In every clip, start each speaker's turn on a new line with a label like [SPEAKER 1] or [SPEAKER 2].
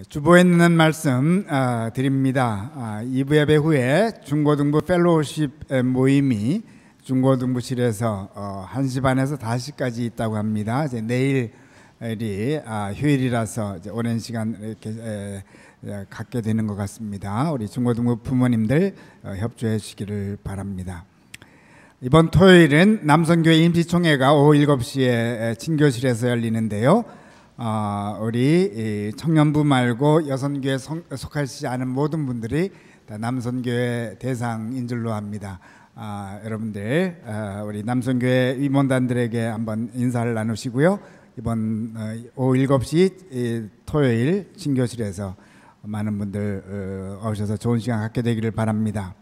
[SPEAKER 1] 주보에 있는 말씀 드립니다. 2부 예배 후에 중고등부 펠로우십 모임이 중고등부실에서 1시 반에서 5시까지 있다고 합니다. 이제 내일이 휴일이라서 이제 오랜 시간 이렇게 갖게 되는 것 같습니다. 우리 중고등부 부모님들 협조해 주시기를 바랍니다. 이번 토요일은 남선교회 임시총회가 오후 7시에 친교실에서 열리는데요. 우리 청년부 말고 여선교회 속하시지 않은 모든 분들이 다 남선교회 대상인 줄로 합니다. 여러분들 우리 남선교회 임원단들에게 한번 인사를 나누시고요. 이번 오후 7시 토요일 친교실에서 많은 분들 오셔서 좋은 시간 갖게 되기를 바랍니다.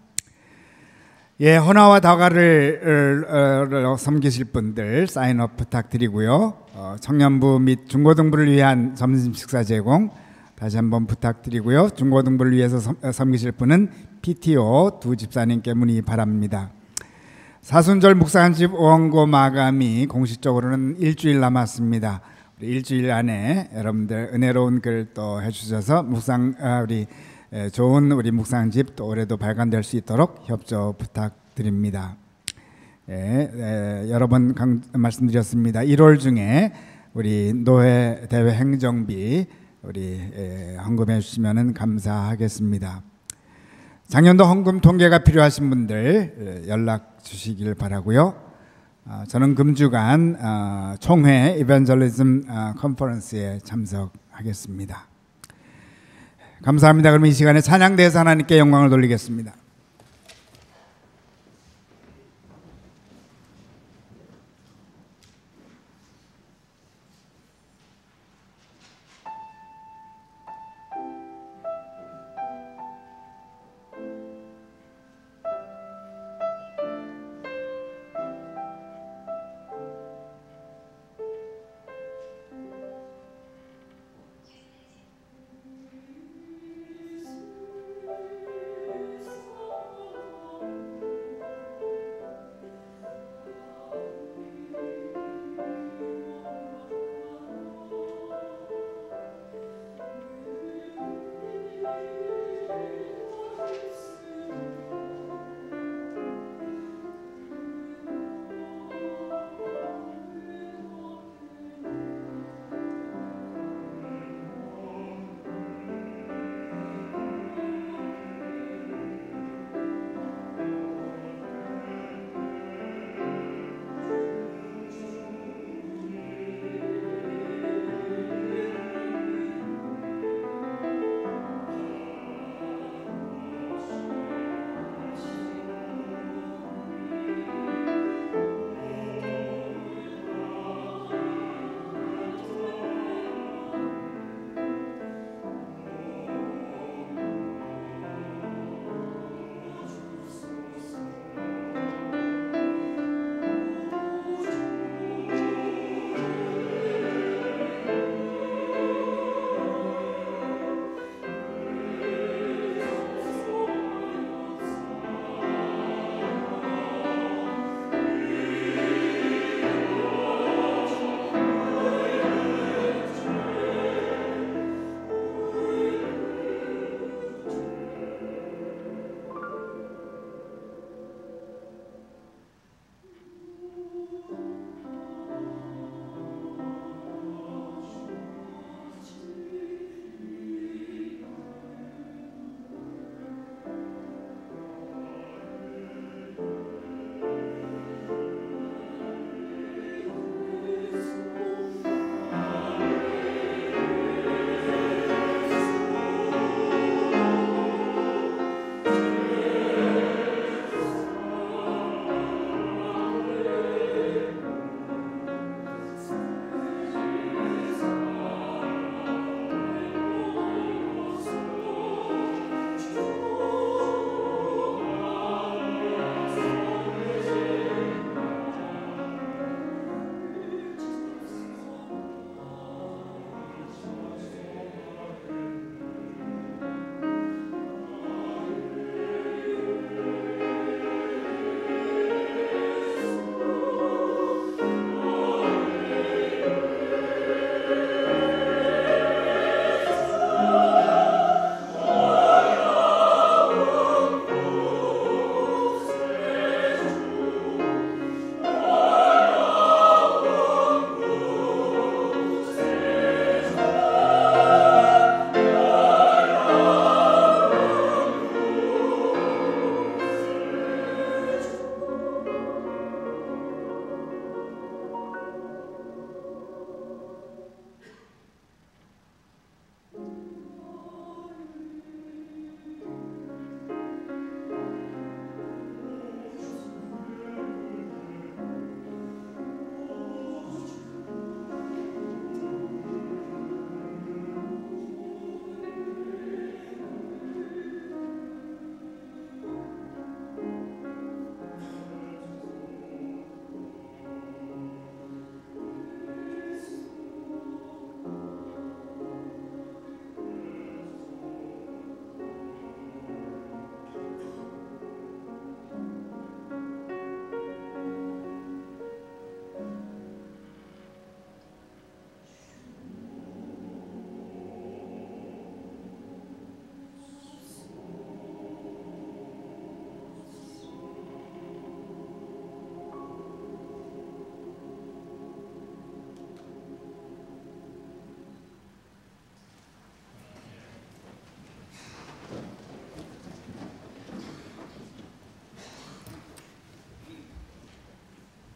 [SPEAKER 1] 예, 헌화와 다과를 섬기실 분들 사인업 부탁드리고요. 청년부 및 중고등부를 위한 점심 식사 제공 다시 한번 부탁드리고요. 중고등부를 위해서 섬기실 분은 PTO 두 집사님께 문의 바랍니다. 사순절 묵상집 원고 마감이 공식적으로는 일주일 남았습니다. 일주일 안에 여러분들 은혜로운 글 또 해주셔서 우리 좋은 우리 묵상집 또 올해도 발간될 수 있도록 협조 부탁드립니다. 여러 번 말씀드렸습니다. 1월 중에 우리 노회 대회 행정비 우리 헌금해 주시면 감사하겠습니다. 작년도 헌금 통계가 필요하신 분들 연락 주시길 바라고요. 저는 금주간 총회 이벤젤리즘 컨퍼런스에 참석하겠습니다. 감사합니다. 그럼 이 시간에 찬양대에서 하나님께 영광을 돌리겠습니다.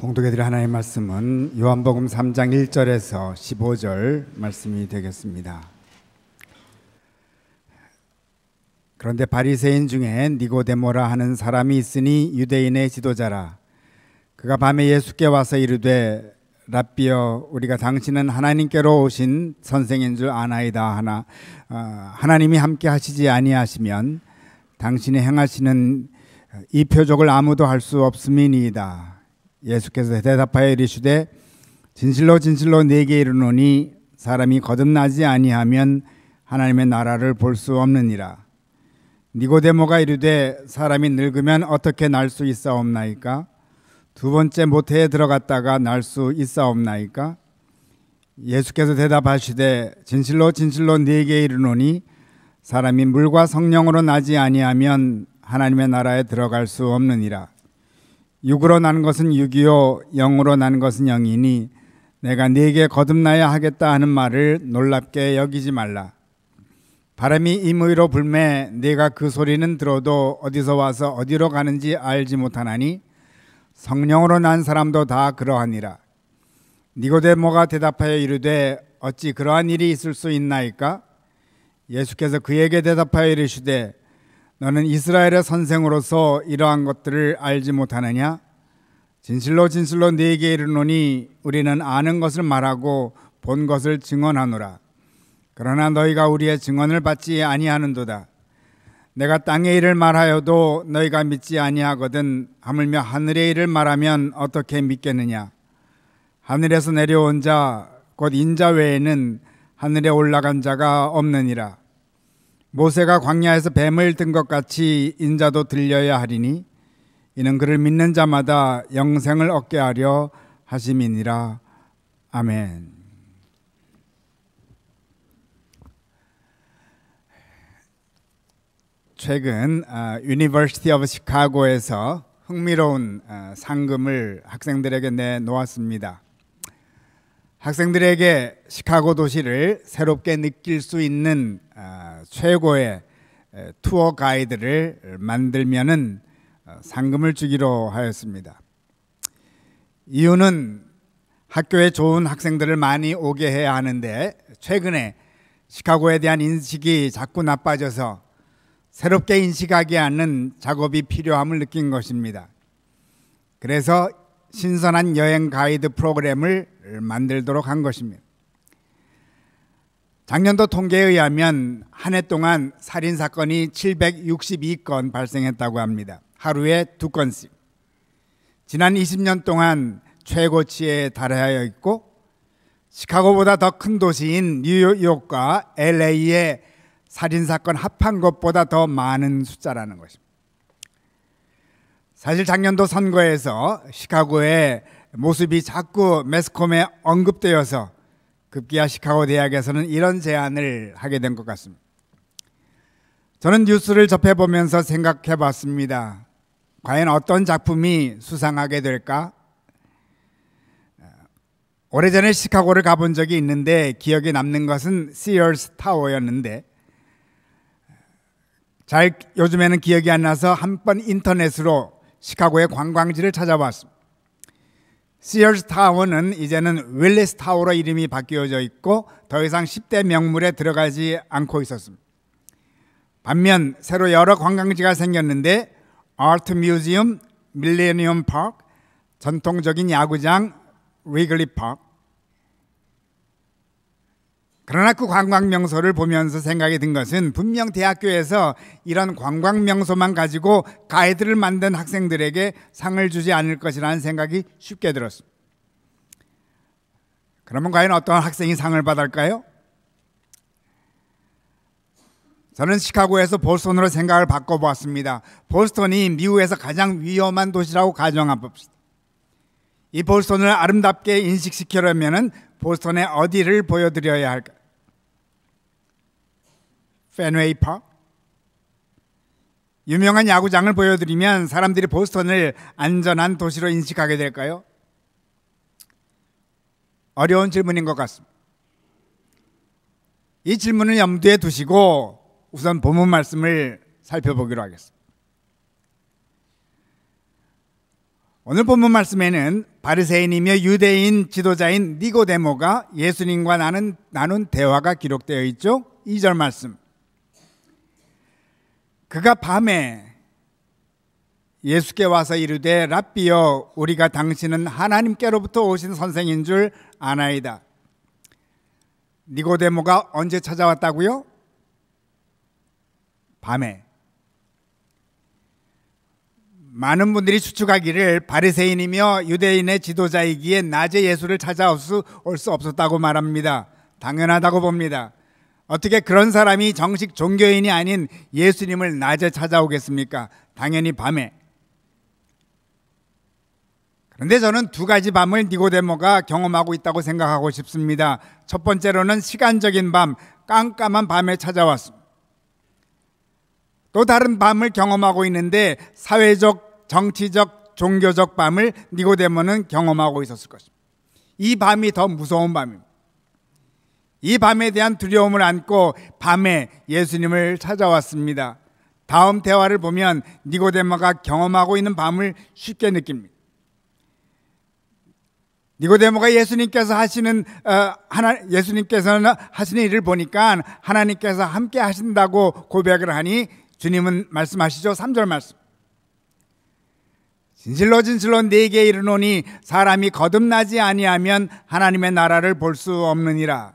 [SPEAKER 1] 봉독해드릴 하나님의 말씀은 요한복음 3장 1절에서 15절 말씀이 되겠습니다. 그런데 바리새인 중에 니고데모라 하는 사람이 있으니 유대인의 지도자라. 그가 밤에 예수께 와서 이르되 랍비여, 우리가 당신은 하나님께로 오신 선생인 줄 아나이다 하나 하나님이 함께 하시지 아니하시면 당신이 행하시는 이 표적을 아무도 할 수 없음이니이다. 예수께서 대답하여 이르시되 진실로 진실로 네게 이르노니 사람이 거듭나지 아니하면 하나님의 나라를 볼 수 없느니라. 니고데모가 이르되 사람이 늙으면 어떻게 날 수 있사옵나이까? 두 번째 모태에 들어갔다가 날 수 있사옵나이까? 예수께서 대답하시되 진실로 진실로 네게 이르노니 사람이 물과 성령으로 나지 아니하면 하나님의 나라에 들어갈 수 없느니라. 육으로 난 것은 육이요 영으로 난 것은 영이니 내가 네게 거듭나야 하겠다 하는 말을 놀랍게 여기지 말라. 바람이 임의로 불매 네가 그 소리는 들어도 어디서 와서 어디로 가는지 알지 못하나니 성령으로 난 사람도 다 그러하니라. 니고데모가 대답하여 이르되 어찌 그러한 일이 있을 수 있나이까? 예수께서 그에게 대답하여 이르시되 너는 이스라엘의 선생으로서 이러한 것들을 알지 못하느냐? 진실로 진실로 네게 이르노니 우리는 아는 것을 말하고 본 것을 증언하노라. 그러나 너희가 우리의 증언을 받지 아니하는도다. 내가 땅의 일을 말하여도 너희가 믿지 아니하거든 하물며 하늘의 일을 말하면 어떻게 믿겠느냐? 하늘에서 내려온 자 곧 인자 외에는 하늘에 올라간 자가 없느니라. 모세가 광야에서 뱀을 든 것 같이 인자도 들려야 하리니 이는 그를 믿는 자마다 영생을 얻게 하려 하심이니라. 아멘. 최근 유니버시티 오브 시카고에서 흥미로운 상금을 학생들에게 내놓았습니다. 학생들에게 시카고 도시를 새롭게 느낄 수 있는 최고의 투어 가이드를 만들면은 상금을 주기로 하였습니다. 이유는 학교에 좋은 학생들을 많이 오게 해야 하는데 최근에 시카고에 대한 인식이 자꾸 나빠져서 새롭게 인식하게 하는 작업이 필요함을 느낀 것입니다. 그래서 신선한 여행 가이드 프로그램을 만들도록 한 것입니다. 작년도 통계에 의하면 한 해 동안 살인사건이 762건 발생했다고 합니다. 하루에 2건씩. 지난 20년 동안 최고치에 달하여 있고 시카고보다 더 큰 도시인 뉴욕과 LA의 살인사건 합한 것보다 더 많은 숫자라는 것입니다. 사실 작년도 선거에서 시카고의 모습이 자꾸 매스컴에 언급되어서 급기야 시카고 대학에서는 이런 제안을 하게 된 것 같습니다. 저는 뉴스를 접해보면서 생각해 봤습니다. 과연 어떤 작품이 수상하게 될까? 오래전에 시카고를 가본 적이 있는데 기억에 남는 것은 시어스 타워였는데 요즘에는 기억이 안 나서 한 번 인터넷으로 시카고의 관광지를 찾아봤습니다. 시어스 타워는 이제는 윌리스 타워로 이름이 바뀌어져 있고 더 이상 10대 명물에 들어가지 않고 있었습니다. 반면 새로 여러 관광지가 생겼는데 아트 뮤지엄, 밀레니엄 파크, 전통적인 야구장, 리글리 파크. 그러나 그 관광 명소를 보면서 생각이 든 것은 분명 대학교에서 이런 관광 명소만 가지고 가이드를 만든 학생들에게 상을 주지 않을 것이라는 생각이 쉽게 들었습니다. 그러면 과연 어떤 학생이 상을 받을까요? 저는 시카고에서 보스턴으로 생각을 바꿔보았습니다. 보스턴이 미국에서 가장 위험한 도시라고 가정해 봅시다. 이 보스턴을 아름답게 인식시키려면 보스턴의 어디를 보여드려야 할까요? 펜웨이 파크? 유명한 야구장을 보여드리면 사람들이 보스턴을 안전한 도시로 인식하게 될까요? 어려운 질문인 것 같습니다. 이 질문을 염두에 두시고 우선 본문 말씀을 살펴보기로 하겠습니다. 오늘 본문 말씀에는 바리새인이며 유대인 지도자인 니고데모가 예수님과 나눈 대화가 기록되어 있죠. 2절 말씀. 그가 밤에 예수께 와서 이르되 랍비여 우리가 당신은 하나님께로부터 오신 선생인 줄 아나이다. 니고데모가 언제 찾아왔다고요? 밤에. 많은 분들이 추측하기를 바리새인이며 유대인의 지도자이기에 낮에 예수를 찾아올 수 없었다고 말합니다. 당연하다고 봅니다. 어떻게 그런 사람이 정식 종교인이 아닌 예수님을 낮에 찾아오겠습니까? 당연히 밤에. 그런데 저는 두 가지 밤을 니고데모가 경험하고 있다고 생각하고 싶습니다. 첫 번째로는 시간적인 밤, 깜깜한 밤에 찾아왔습니다. 또 다른 밤을 경험하고 있는데 사회적, 정치적, 종교적 밤을 니고데모는 경험하고 있었을 것입니다. 이 밤이 더 무서운 밤입니다. 이 밤에 대한 두려움을 안고 밤에 예수님을 찾아왔습니다. 다음 대화를 보면 니고데모가 경험하고 있는 밤을 쉽게 느낍니다. 니고데모가 예수님께서 하시는 일을 보니까 하나님께서 함께 하신다고 고백을 하니 주님은 말씀하시죠. 3절 말씀. 진실로 진실로 네게 이르노니 사람이 거듭나지 아니하면 하나님의 나라를 볼 수 없느니라.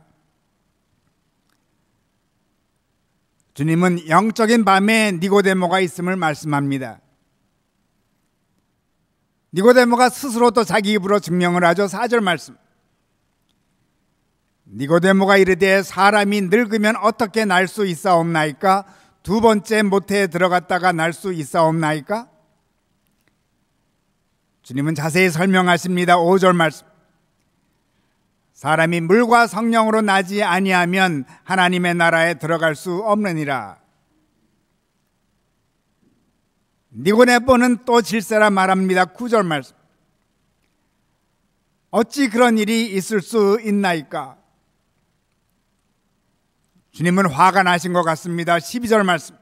[SPEAKER 1] 주님은 영적인 밤에 니고데모가 있음을 말씀합니다. 니고데모가 스스로 또 자기 입으로 증명을 하죠. 4절 말씀. 니고데모가 이르되 사람이 늙으면 어떻게 날 수 있사옵나이까? 두 번째 모태에 들어갔다가 날 수 있사옵나이까? 주님은 자세히 설명하십니다. 5절 말씀. 사람이 물과 성령으로 나지 아니하면 하나님의 나라에 들어갈 수 없느니라. 니고데모는 또 질세라 말합니다. 9절 말씀. 어찌 그런 일이 있을 수 있나이까? 주님은 화가 나신 것 같습니다. 12절 말씀.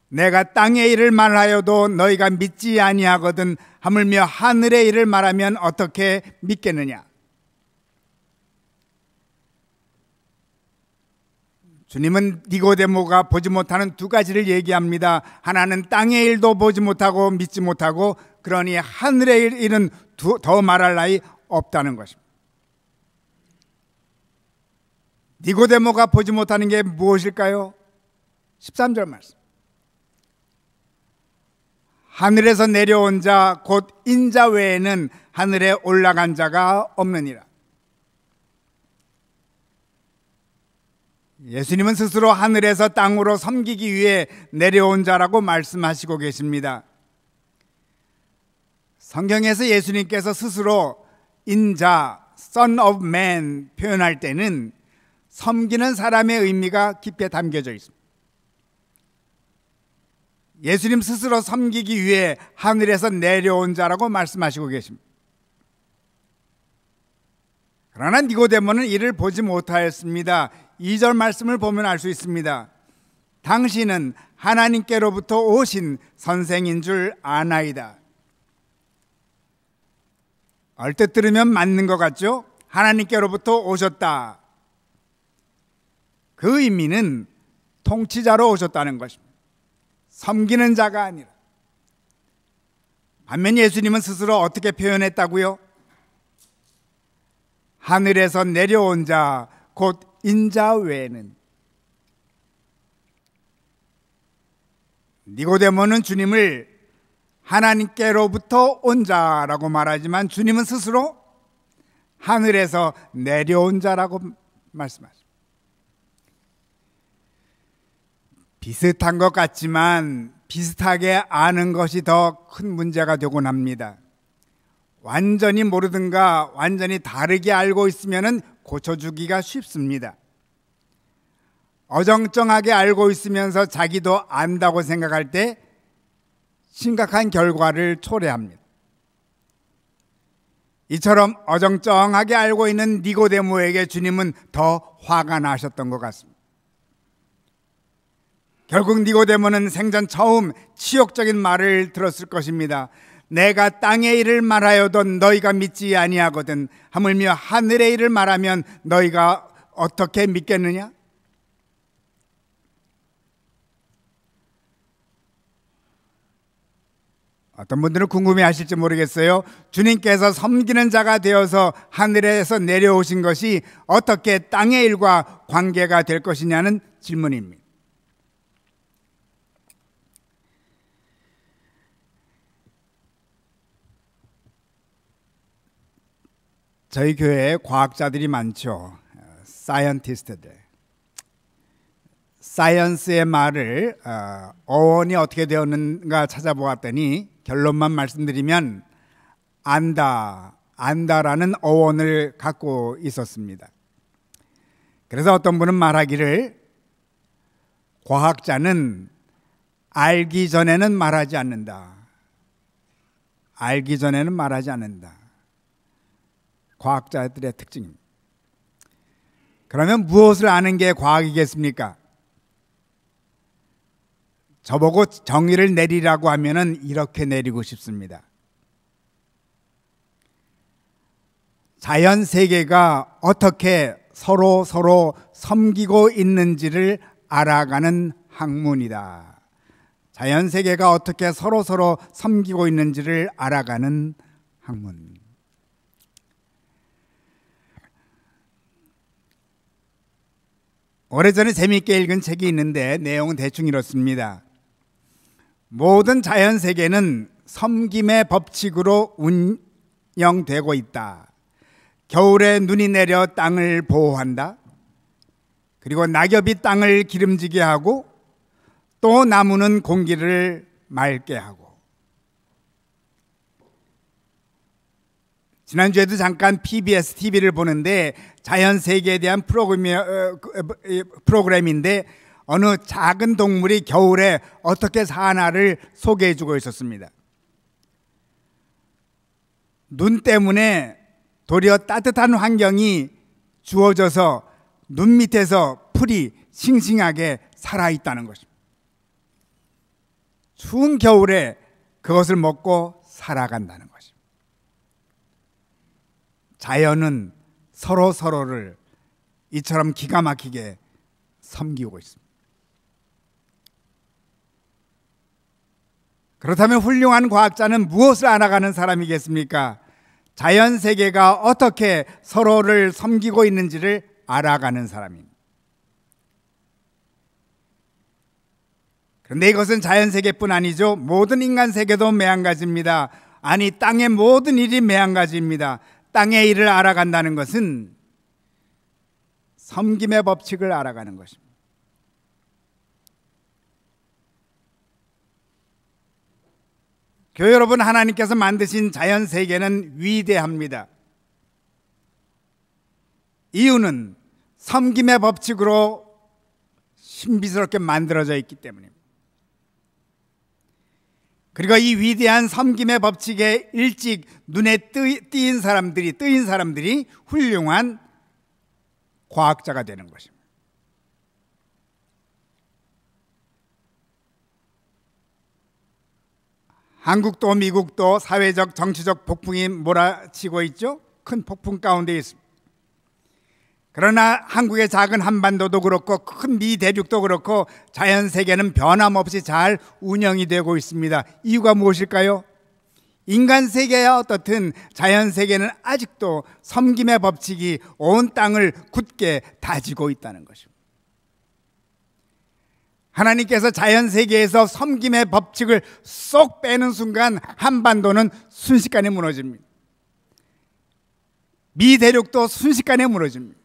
[SPEAKER 1] 내가 땅의 일을 말하여도 너희가 믿지 아니하거든 하물며 하늘의 일을 말하면 어떻게 믿겠느냐? 주님은 니고데모가 보지 못하는 두 가지를 얘기합니다. 하나는 땅의 일도 보지 못하고 믿지 못하고 그러니 하늘의 일은 더 말할 나위 없다는 것입니다. 니고데모가 보지 못하는 게 무엇일까요? 13절 말씀. 하늘에서 내려온 자 곧 인자 외에는 하늘에 올라간 자가 없느니라. 예수님은 스스로 하늘에서 땅으로 섬기기 위해 내려온 자라고 말씀하시고 계십니다. 성경에서 예수님께서 스스로 인자, Son of Man 표현할 때는 섬기는 사람의 의미가 깊게 담겨져 있습니다. 예수님 스스로 섬기기 위해 하늘에서 내려온 자라고 말씀하시고 계십니다. 그러나 니고데모는 이를 보지 못하였습니다. 2절 말씀을 보면 알 수 있습니다. 당신은 하나님께로부터 오신 선생인 줄 아나이다. 얼뜻 들으면 맞는 것 같죠? 하나님께로부터 오셨다. 그 의미는 통치자로 오셨다는 것입니다. 섬기는 자가 아니라. 반면 예수님은 스스로 어떻게 표현했다고요? 하늘에서 내려온 자 곧 인자 외에는. 니고데모는 주님을 하나님께로부터 온 자라고 말하지만 주님은 스스로 하늘에서 내려온 자라고 말씀하십니다. 비슷한 것 같지만 비슷하게 아는 것이 더 큰 문제가 되곤 합니다. 완전히 모르든가 완전히 다르게 알고 있으면 고쳐주기가 쉽습니다. 어정쩡하게 알고 있으면서 자기도 안다고 생각할 때 심각한 결과를 초래합니다. 이처럼 어정쩡하게 알고 있는 니고데모에게 주님은 더 화가 나셨던 것 같습니다. 결국 니고데모는 생전 처음 치욕적인 말을 들었을 것입니다. 내가 땅의 일을 말하여도 너희가 믿지 아니하거든 하물며 하늘의 일을 말하면 너희가 어떻게 믿겠느냐? 어떤 분들은 궁금해하실지 모르겠어요. 주님께서 섬기는 자가 되어서 하늘에서 내려오신 것이 어떻게 땅의 일과 관계가 될 것이냐는 질문입니다. 저희 교회에 과학자들이 많죠. 사이언티스트들. 사이언스의 말을 어원이 어떻게 되었는가 찾아보았더니 결론만 말씀드리면 안다라는 어원을 갖고 있었습니다. 그래서 어떤 분은 말하기를 과학자는 알기 전에는 말하지 않는다. 알기 전에는 말하지 않는다. 과학자들의 특징입니다. 그러면 무엇을 아는 게 과학이겠습니까? 저보고 정의를 내리라고 하면은 이렇게 내리고 싶습니다. 자연 세계가 어떻게 서로 섬기고 있는지를 알아가는 학문이다. 자연 세계가 어떻게 서로 섬기고 있는지를 알아가는 학문. 오래전에 재미있게 읽은 책이 있는데 내용은 대충 이렇습니다. 모든 자연 세계는 섬김의 법칙으로 운영되고 있다. 겨울에 눈이 내려 땅을 보호한다. 그리고 낙엽이 땅을 기름지게 하고 또 나무는 공기를 맑게 하고. 지난주에도 잠깐 PBS TV를 보는데 자연 세계에 대한 프로그램인데 어느 작은 동물이 겨울에 어떻게 사나를 소개해 주고 있었습니다. 눈 때문에 도리어 따뜻한 환경이 주어져서 눈 밑에서 풀이 싱싱하게 살아있다는 것입니다. 추운 겨울에 그것을 먹고 살아간다는 것입니다. 자연은 서로를 이처럼 기가 막히게 섬기고 있습니다. 그렇다면 훌륭한 과학자는 무엇을 알아가는 사람이겠습니까? 자연 세계가 어떻게 서로를 섬기고 있는지를 알아가는 사람입니다. 그런데 이것은 자연 세계뿐 아니죠. 모든 인간 세계도 매한가지입니다. 아니, 땅의 모든 일이 매한가지입니다. 땅의 일을 알아간다는 것은 섬김의 법칙을 알아가는 것입니다. 교회 여러분, 하나님께서 만드신 자연 세계는 위대합니다. 이유는 섬김의 법칙으로 신비스럽게 만들어져 있기 때문입니다. 그리고 이 위대한 섬김의 법칙에 일찍 눈에 뜨인 사람들이 훌륭한 과학자가 되는 것입니다. 한국도 미국도 사회적 정치적 폭풍이 몰아치고 있죠. 큰 폭풍 가운데 있습니다. 그러나 한국의 작은 한반도도 그렇고 큰 미 대륙도 그렇고 자연 세계는 변함없이 잘 운영이 되고 있습니다. 이유가 무엇일까요? 인간 세계야 어떻든 자연 세계는 아직도 섬김의 법칙이 온 땅을 굳게 다지고 있다는 것입니다. 하나님께서 자연 세계에서 섬김의 법칙을 쏙 빼는 순간 한반도는 순식간에 무너집니다. 미 대륙도 순식간에 무너집니다.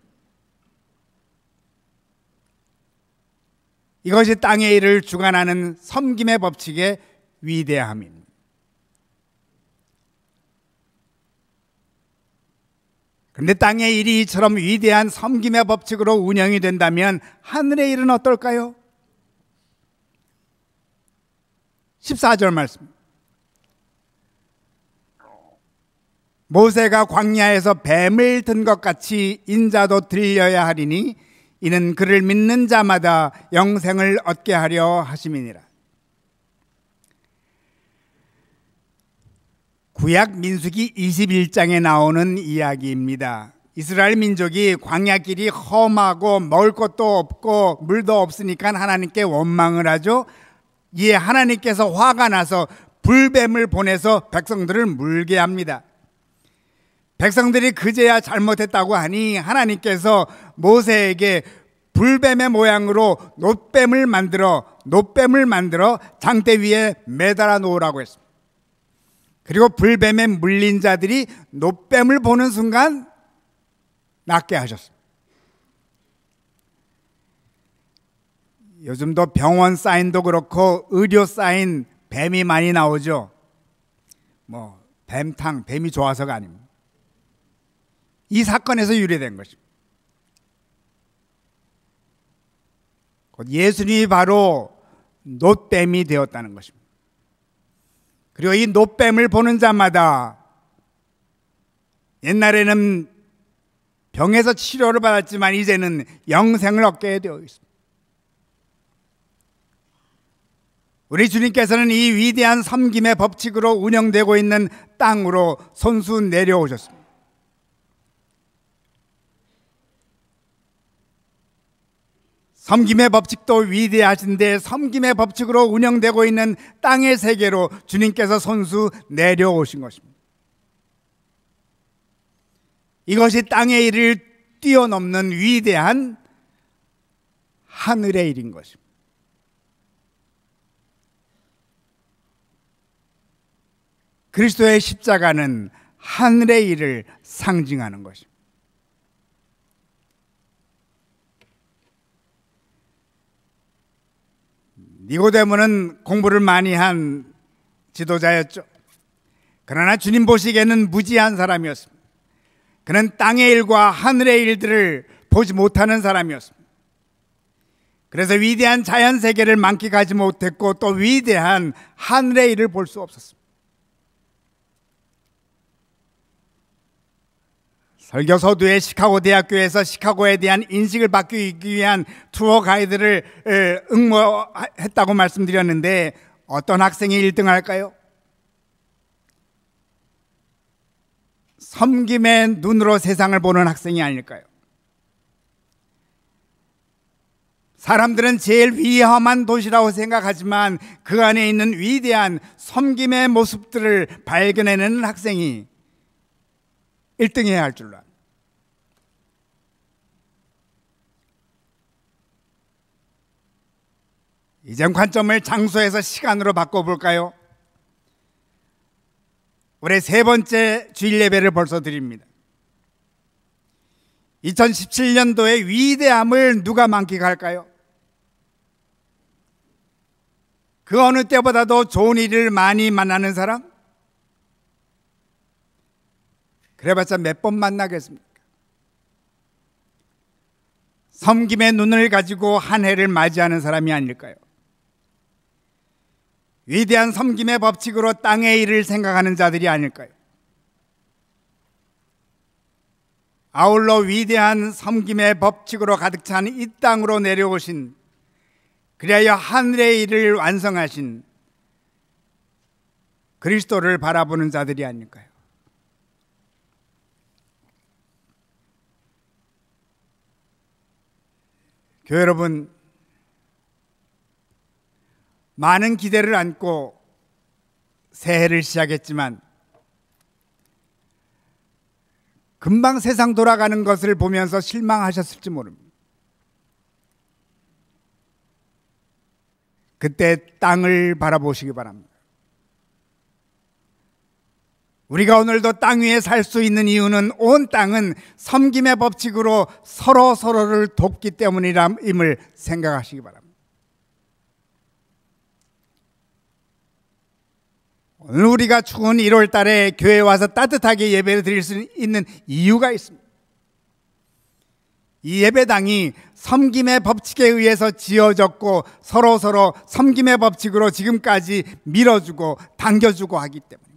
[SPEAKER 1] 이것이 땅의 일을 주관하는 섬김의 법칙의 위대함입니다. 그런데 땅의 일이 이처럼 위대한 섬김의 법칙으로 운영이 된다면 하늘의 일은 어떨까요? 14절 말씀. 모세가 광야에서 뱀을 든 것 같이 인자도 들려야 하리니 이는 그를 믿는 자마다 영생을 얻게 하려 하심이니라. 구약 민수기 21장에 나오는 이야기입니다. 이스라엘 민족이 광야길이 험하고 먹을 것도 없고 물도 없으니까 하나님께 원망을 하죠. 이에 하나님께서 화가 나서 불뱀을 보내서 백성들을 물게 합니다. 백성들이 그제야 잘못했다고 하니 하나님께서 모세에게 불뱀의 모양으로 놋뱀을 만들어 장대 위에 매달아 놓으라고 했습니다. 그리고 불뱀에 물린 자들이 놋뱀을 보는 순간 낫게 하셨습니다. 요즘도 병원 사인도 그렇고 의료 사인 뱀이 많이 나오죠. 뱀탕, 뱀이 좋아서가 아닙니다. 이 사건에서 유래된 것입니다. 예수님이 바로 놋뱀이 되었다는 것입니다. 그리고 이 놋뱀을 보는 자마다 옛날에는 병에서 치료를 받았지만 이제는 영생을 얻게 되어 있습니다. 우리 주님께서는 이 위대한 섬김의 법칙으로 운영되고 있는 땅으로 손수 내려오셨습니다. 섬김의 법칙도 위대하신데 섬김의 법칙으로 운영되고 있는 땅의 세계로 주님께서 손수 내려오신 것입니다. 이것이 땅의 일을 뛰어넘는 위대한 하늘의 일인 것입니다. 그리스도의 십자가는 하늘의 일을 상징하는 것입니다. 니고데모는 공부를 많이 한 지도자였죠. 그러나 주님 보시기에는 무지한 사람이었습니다. 그는 땅의 일과 하늘의 일들을 보지 못하는 사람이었습니다. 그래서 위대한 자연 세계를 만끽하지 못했고 또 위대한 하늘의 일을 볼 수 없었습니다. 설교 서두에 시카고 대학교에서 시카고에 대한 인식을 바꾸기 위한 투어 가이드를 응모했다고 말씀드렸는데 어떤 학생이 1등 할까요? 섬김의 눈으로 세상을 보는 학생이 아닐까요? 사람들은 제일 위험한 도시라고 생각하지만 그 안에 있는 위대한 섬김의 모습들을 발견해내는 학생이 1등해야 할 줄로 압니다. 이전 관점을 장소에서 시간으로 바꿔볼까요? 올해 3번째 주일 예배를 벌써 드립니다. 2017년도의 위대함을 누가 만끽할까요? 그 어느 때보다도 좋은 일을 많이 만나는 사람? 그래봤자 몇 번 만나겠습니까? 섬김의 눈을 가지고 한 해를 맞이하는 사람이 아닐까요? 위대한 섬김의 법칙으로 땅의 일을 생각하는 자들이 아닐까요? 아울러 위대한 섬김의 법칙으로 가득 찬 이 땅으로 내려오신 그리하여 하늘의 일을 완성하신 그리스도를 바라보는 자들이 아닐까요? 교회 여러분, 많은 기대를 안고 새해를 시작했지만 금방 세상 돌아가는 것을 보면서 실망하셨을지 모릅니다. 그때 땅을 바라보시기 바랍니다. 우리가 오늘도 땅 위에 살 수 있는 이유는 온 땅은 섬김의 법칙으로 서로를 돕기 때문임을 생각하시기 바랍니다. 오늘 우리가 추운 1월 달에 교회에 와서 따뜻하게 예배를 드릴 수 있는 이유가 있습니다. 이 예배당이 섬김의 법칙에 의해서 지어졌고 서로 섬김의 법칙으로 지금까지 밀어주고 당겨주고 하기 때문입니다.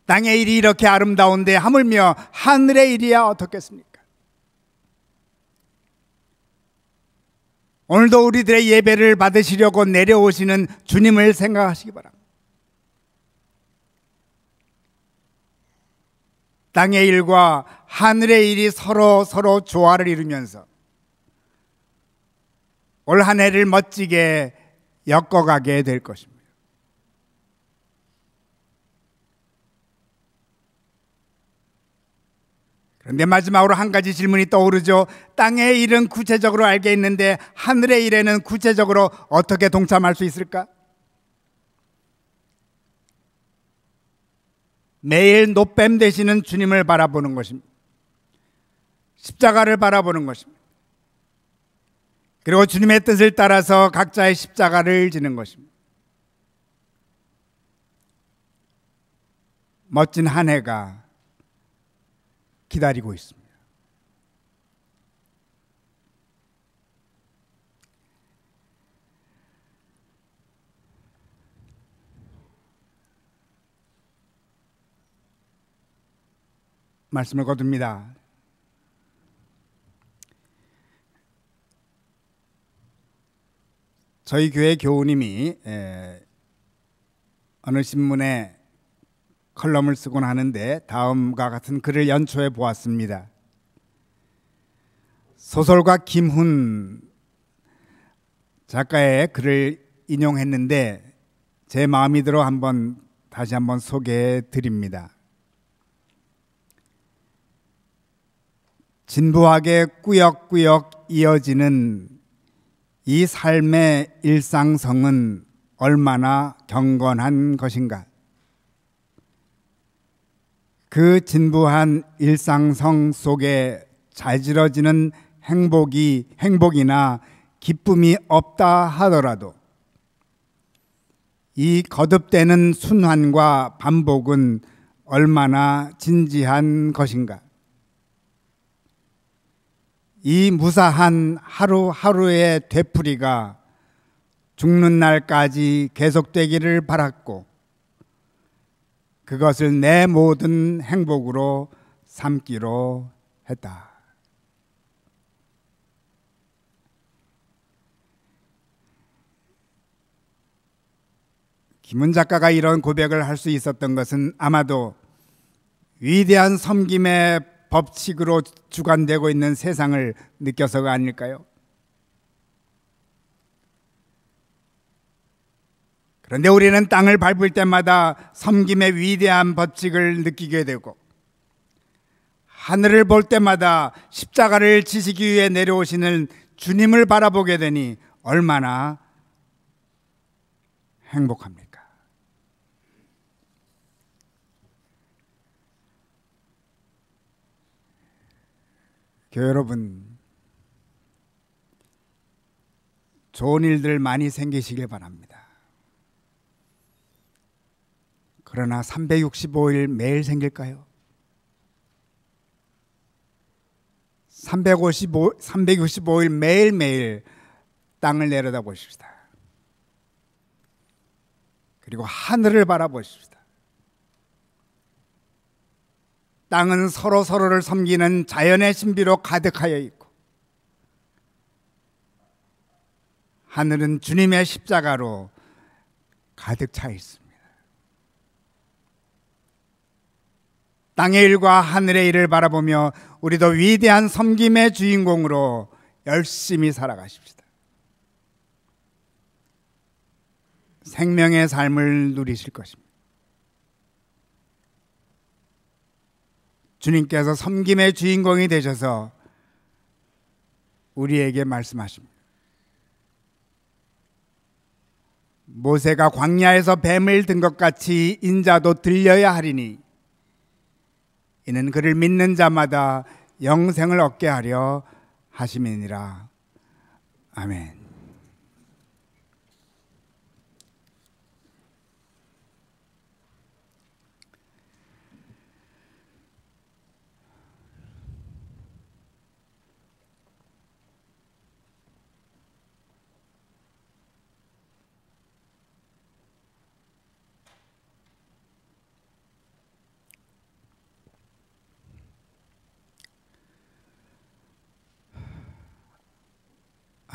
[SPEAKER 1] 땅의 일이 이렇게 아름다운데 하물며 하늘의 일이야 어떻겠습니까? 오늘도 우리들의 예배를 받으시려고 내려오시는 주님을 생각하시기 바랍니다. 땅의 일과 하늘의 일이 서로 조화를 이루면서 올 한 해를 멋지게 엮어가게 될 것입니다. 그런데 마지막으로 한 가지 질문이 떠오르죠. 땅의 일은 구체적으로 알겠는데 하늘의 일에는 구체적으로 어떻게 동참할 수 있을까? 매일 노뱀 되시는 주님을 바라보는 것입니다. 십자가를 바라보는 것입니다. 그리고 주님의 뜻을 따라서 각자의 십자가를 지는 것입니다. 멋진 한 해가 기다리고 있습니다. 말씀을 거둡니다. 저희 교회 교우님이 어느 신문에 컬럼을 쓰곤 하는데 다음과 같은 글을 연초해 보았습니다. 소설가 김훈 작가의 글을 인용했는데 제 마음이 들어 다시 한번 소개해 드립니다. 진부하게 꾸역꾸역 이어지는 이 삶의 일상성은 얼마나 경건한 것인가. 그 진부한 일상성 속에 자지러지는 행복이나 기쁨이 없다 하더라도 이 거듭되는 순환과 반복은 얼마나 진지한 것인가. 이 무사한 하루하루의 되풀이가 죽는 날까지 계속되기를 바랐고 그것을 내 모든 행복으로 삼기로 했다. 김은 작가가 이런 고백을 할 수 있었던 것은 아마도 위대한 섬김의 법칙으로 주관되고 있는 세상을 느껴서가 아닐까요? 그런데 우리는 땅을 밟을 때마다 섬김의 위대한 법칙을 느끼게 되고 하늘을 볼 때마다 십자가를 지시기 위해 내려오시는 주님을 바라보게 되니 얼마나 행복합니까? 교회 여러분, 좋은 일들 많이 생기시길 바랍니다. 그러나 365일 매일 생길까요? 365일 매일매일 땅을 내려다보십시다. 그리고 하늘을 바라보십시다. 땅은 서로를 섬기는 자연의 신비로 가득하여 있고 하늘은 주님의 십자가로 가득 차 있습니다. 땅의 일과 하늘의 일을 바라보며 우리도 위대한 섬김의 주인공으로 열심히 살아가십시다. 생명의 삶을 누리실 것입니다. 주님께서 섬김의 주인공이 되셔서 우리에게 말씀하십니다. 모세가 광야에서 뱀을 든 것 같이 인자도 들려야 하리니 이는 그를 믿는 자마다 영생을 얻게 하려 하심이니라. 아멘.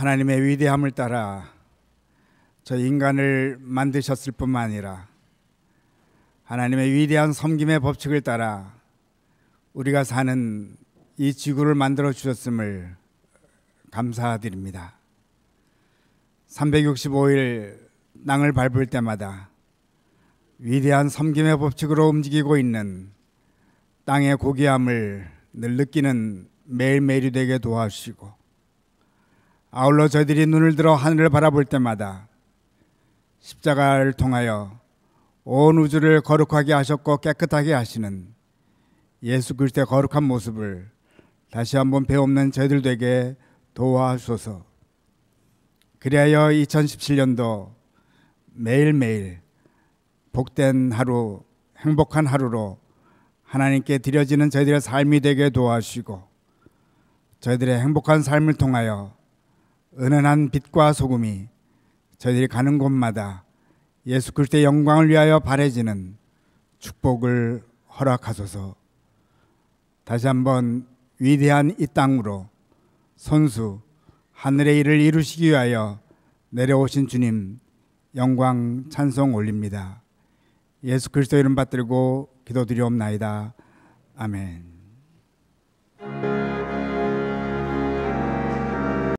[SPEAKER 1] 하나님의 위대함을 따라 저 인간을 만드셨을 뿐만 아니라 하나님의 위대한 섬김의 법칙을 따라 우리가 사는 이 지구를 만들어 주셨음을 감사드립니다. 365일 땅을 밟을 때마다 위대한 섬김의 법칙으로 움직이고 있는 땅의 고귀함을 늘 느끼는 매일매일이 되게 도와주시고, 아울러 저희들이 눈을 들어 하늘을 바라볼 때마다 십자가를 통하여 온 우주를 거룩하게 하셨고 깨끗하게 하시는 예수 그리스도의 거룩한 모습을 다시 한번 배움는 저희들 되게 도와주소서. 그리하여 2017년도 매일매일 복된 하루, 행복한 하루로 하나님께 드려지는 저희들의 삶이 되게 도와주시고, 저희들의 행복한 삶을 통하여 은은한 빛과 소금이 저희들이 가는 곳마다 예수 그리스도의 영광을 위하여 바래지는 축복을 허락하소서. 다시 한번 위대한 이 땅으로 손수 하늘의 일을 이루시기 위하여 내려오신 주님 영광 찬송 올립니다. 예수 그리스도 이름 받들고 기도드리옵나이다. 아멘.